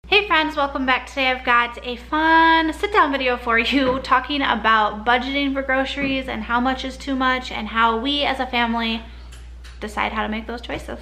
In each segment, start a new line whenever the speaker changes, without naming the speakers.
Hey friends, welcome back. Today I've got a fun sit-down video for you talking about budgeting for groceries and how much is too much and how we as a family decide how to make those choices.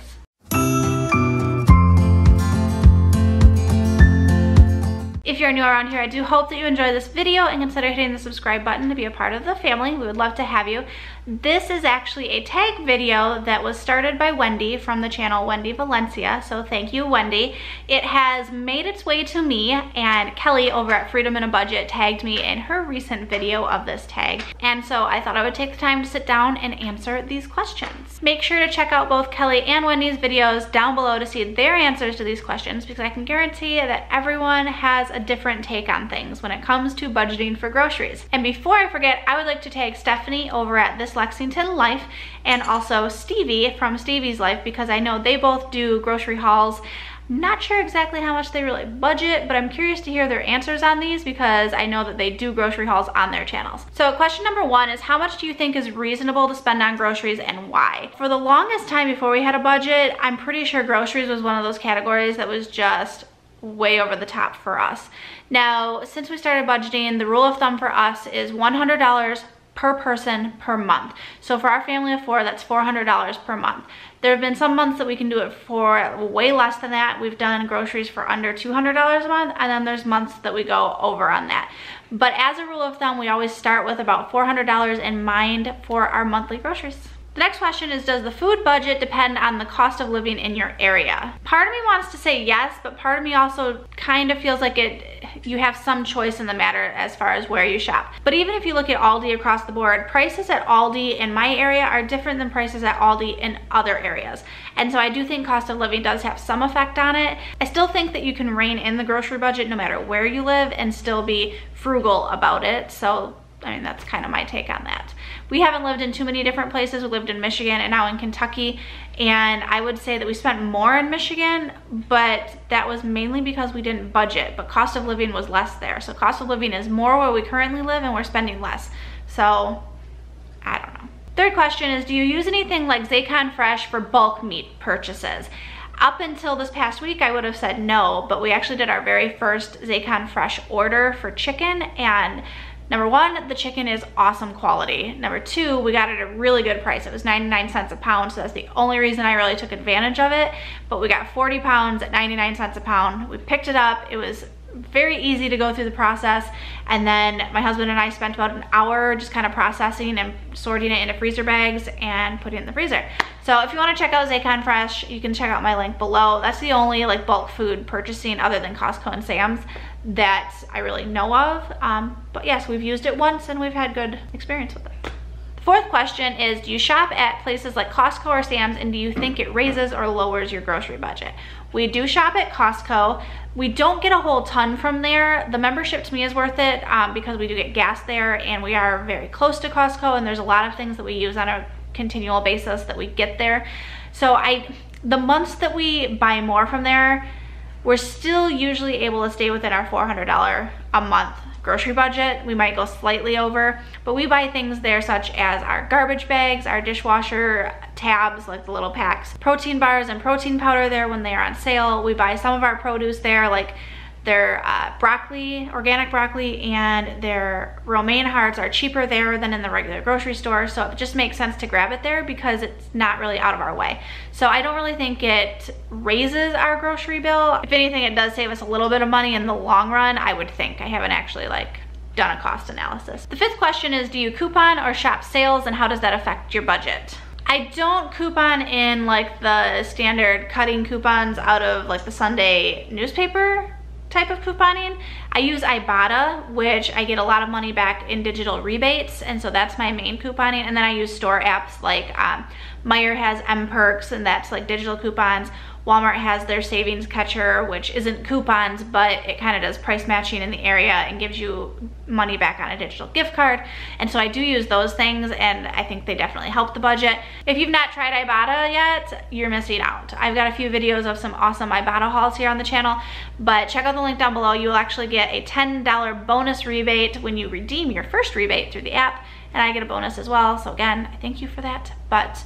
If you're new around here, I do hope that you enjoy this video and consider hitting the subscribe button to be a part of the family. We would love to have you. This is actually a tag video that was started by Wendy from the channel Wendy Valencia, so thank you, Wendy. It has made its way to me, and Kelly over at Freedom in a Budget tagged me in her recent video of this tag, and so I thought I would take the time to sit down and answer these questions. Make sure to check out both Kelly and Wendy's videos down below to see their answers to these questions, because I can guarantee that everyone has a different take on things when it comes to budgeting for groceries. And before I forget, I would like to tag Stephanie over at This Lexington Life and also Stevie from Stevie's Life, because I know they both do grocery hauls. Not sure exactly how much they really budget, but I'm curious to hear their answers on these because I know that they do grocery hauls on their channels. So question number one is, how much do you think is reasonable to spend on groceries and why? For the longest time before we had a budget, I'm pretty sure groceries was one of those categories that was just way over the top for us. Now, since we started budgeting, the rule of thumb for us is $100 per person per month. So for our family of four, that's $400 per month. There have been some months that we can do it for way less than that. We've done groceries for under $200 a month, and then there's months that we go over on that. But as a rule of thumb, we always start with about $400 in mind for our monthly groceries. The next question is, does the food budget depend on the cost of living in your area? Part of me wants to say yes, but part of me also kind of feels like you have some choice in the matter as far as where you shop. But even if you look at Aldi across the board, prices at Aldi in my area are different than prices at Aldi in other areas. And so I do think cost of living does have some effect on it. I still think that you can rein in the grocery budget no matter where you live and still be frugal about it. So I mean, that's kind of my take on that. We haven't lived in too many different places. We lived in Michigan and now in Kentucky, and I would say that we spent more in Michigan, but that was mainly because we didn't budget, but cost of living was less there. So cost of living is more where we currently live and we're spending less. So I don't know. Third question is, do you use anything like Zaycon Fresh for bulk meat purchases? Up until this past week, I would have said no, but we actually did our very first Zaycon Fresh order for chicken, and number one, the chicken is awesome quality. Number two, we got it at a really good price. It was 99 cents a pound, so that's the only reason I really took advantage of it. But we got 40 pounds at 99 cents a pound. We picked it up. It was very easy to go through the process, and then my husband and I spent about an hour just kind of processing and sorting it into freezer bags and putting it in the freezer. So if you want to check out Zaycon Fresh, you can check out my link below. That's the only like bulk food purchasing other than Costco and Sam's that I really know of. But yes, we've used it once and we've had good experience with it. The fourth question is, do you shop at places like Costco or Sam's, and do you think it raises or lowers your grocery budget? We do shop at Costco. We don't get a whole ton from there. The membership to me is worth it because we do get gas there, and we are very close to Costco, and there's a lot of things that we use on a continual basis that we get there. So the months that we buy more from there, we're still usually able to stay within our $400 a month grocery budget. We might go slightly over, but we buy things there such as our garbage bags, our dishwasher tabs, like the little packs, protein bars and protein powder there when they are on sale. We buy some of our produce there, like their broccoli, organic broccoli, and their romaine hearts are cheaper there than in the regular grocery store. So it just makes sense to grab it there because it's not really out of our way. So I don't really think it raises our grocery bill. If anything, it does save us a little bit of money in the long run, I would think. I haven't actually done a cost analysis. The fifth question is, do you coupon or shop sales, and how does that affect your budget? I don't coupon in like the standard cutting coupons out of like the Sunday newspaper type of couponing. I use Ibotta, which I get a lot of money back in digital rebates, and so that's my main couponing. And then I use store apps like Meijer has M-Perks, and that's like digital coupons. Walmart has their savings catcher, which isn't coupons, but it kind of does price matching in the area and gives you money back on a digital gift card. And so I do use those things, and I think they definitely help the budget. If you've not tried Ibotta yet, you're missing out. I've got a few videos of some awesome Ibotta hauls here on the channel, but check out the link down below. You will actually get a $10 bonus rebate when you redeem your first rebate through the app, and I get a bonus as well. So again, I thank you for that. But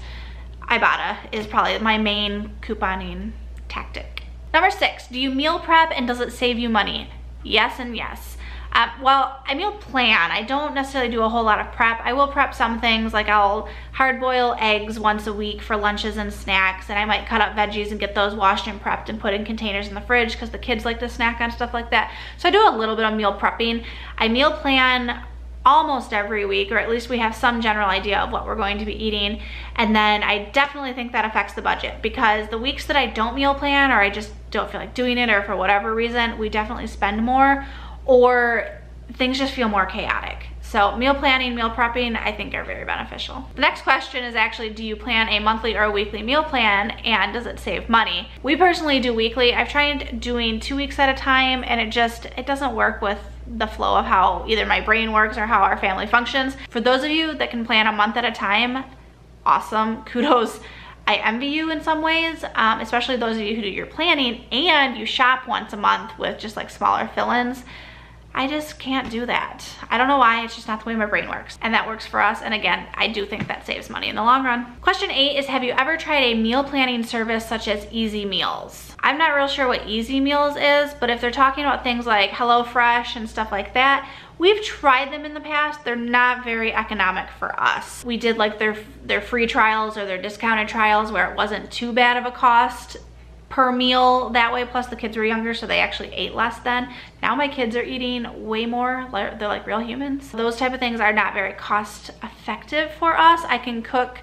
Ibotta is probably my main couponing tactic. Number 6, do you meal prep and does it save you money? Yes and yes. Well, I meal plan. I don't necessarily do a whole lot of prep. I will prep some things, like I'll hard boil eggs once a week for lunches and snacks, and I might cut up veggies and get those washed and prepped and put in containers in the fridge because the kids like to snack on stuff like that. So I do a little bit of meal prepping. I meal plan almost every week, or at least we have some general idea of what we're going to be eating. And then I definitely think that affects the budget, because the weeks that I don't meal plan, or I just don't feel like doing it, or for whatever reason, we definitely spend more, or things just feel more chaotic. So meal planning, meal prepping, I think are very beneficial. The next question is actually, do you plan a monthly or a weekly meal plan, and does it save money? We personally do weekly. I've tried doing 2 weeks at a time, and it doesn't work with the flow of how either my brain works or how our family functions. For those of you that can plan a month at a time, awesome, kudos. I envy you in some ways, especially those of you who do your planning and you shop once a month with just like smaller fill-ins. I just can't do that. I don't know why, it's just not the way my brain works. And that works for us, and again, I do think that saves money in the long run. Question 8 is, have you ever tried a meal planning service such as Easy Meals? I'm not real sure what Easy Meals is, but if they're talking about things like HelloFresh and stuff like that, we've tried them in the past. They're not very economic for us. We did like their free trials or their discounted trials where it wasn't too bad of a cost per meal that way, plus the kids were younger, so they actually ate less then. Now my kids are eating way more. They're like real humans. Those type of things are not very cost effective for us. I can cook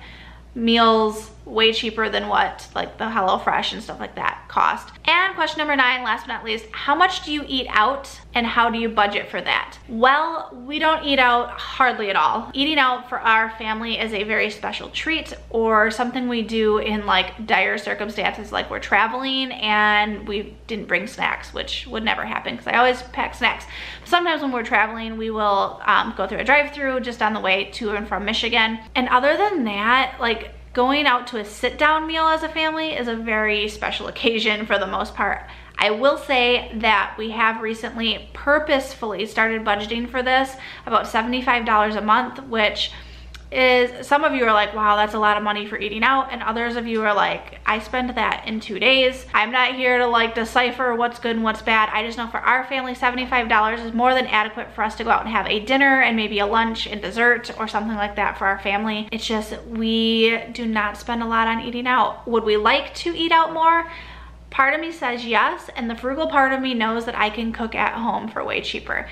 meals way cheaper than what like the HelloFresh and stuff like that cost. And question number 9, last but not least, how much do you eat out and how do you budget for that? Well, we don't eat out hardly at all. Eating out for our family is a very special treat, or something we do in like dire circumstances, like we're traveling and we didn't bring snacks, which would never happen because I always pack snacks. Sometimes when we're traveling, we will go through a drive-through just on the way to and from Michigan. And other than that, like going out to a sit-down meal as a family is a very special occasion for the most part. I will say that we have recently purposefully started budgeting for this, about $75 a month, which is, some of you are like, wow, that's a lot of money for eating out, and others of you are like, I spend that in 2 days. I'm not here to like decipher what's good and what's bad. I just know for our family, $75 is more than adequate for us to go out and have a dinner and maybe a lunch and dessert or something like that for our family. It's just, we do not spend a lot on eating out. Would we like to eat out more? Part of me says yes, and the frugal part of me knows that I can cook at home for way cheaper.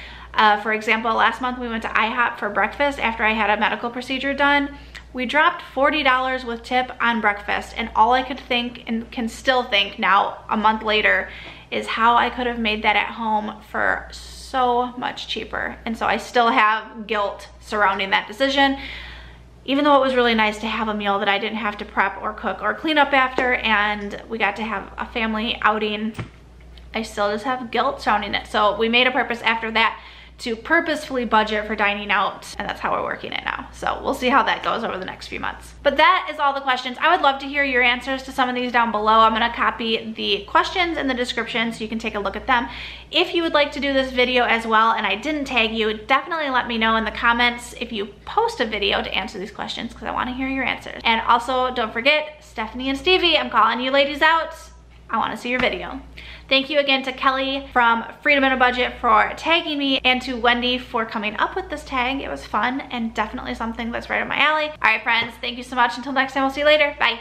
For example, last month we went to IHOP for breakfast after I had a medical procedure done. We dropped $40 with tip on breakfast, and all I could think, and can still think now a month later, is how I could have made that at home for so much cheaper. And so I still have guilt surrounding that decision, even though it was really nice to have a meal that I didn't have to prep or cook or clean up after, and we got to have a family outing. I still just have guilt surrounding it. So we made a purpose after that to purposefully budget for dining out, and that's how we're working it now. So we'll see how that goes over the next few months. But that is all the questions. I would love to hear your answers to some of these down below. I'm gonna copy the questions in the description so you can take a look at them. If you would like to do this video as well and I didn't tag you, definitely let me know in the comments if you post a video to answer these questions, because I wanna hear your answers. And also, don't forget, Stephanie and Stevie, I'm calling you ladies out. I wanna see your video. Thank you again to Kelly from Freedom in a Budget for tagging me, and to Wendy for coming up with this tag. It was fun and definitely something that's right up my alley. All right, friends, thank you so much. Until next time, we'll see you later. Bye.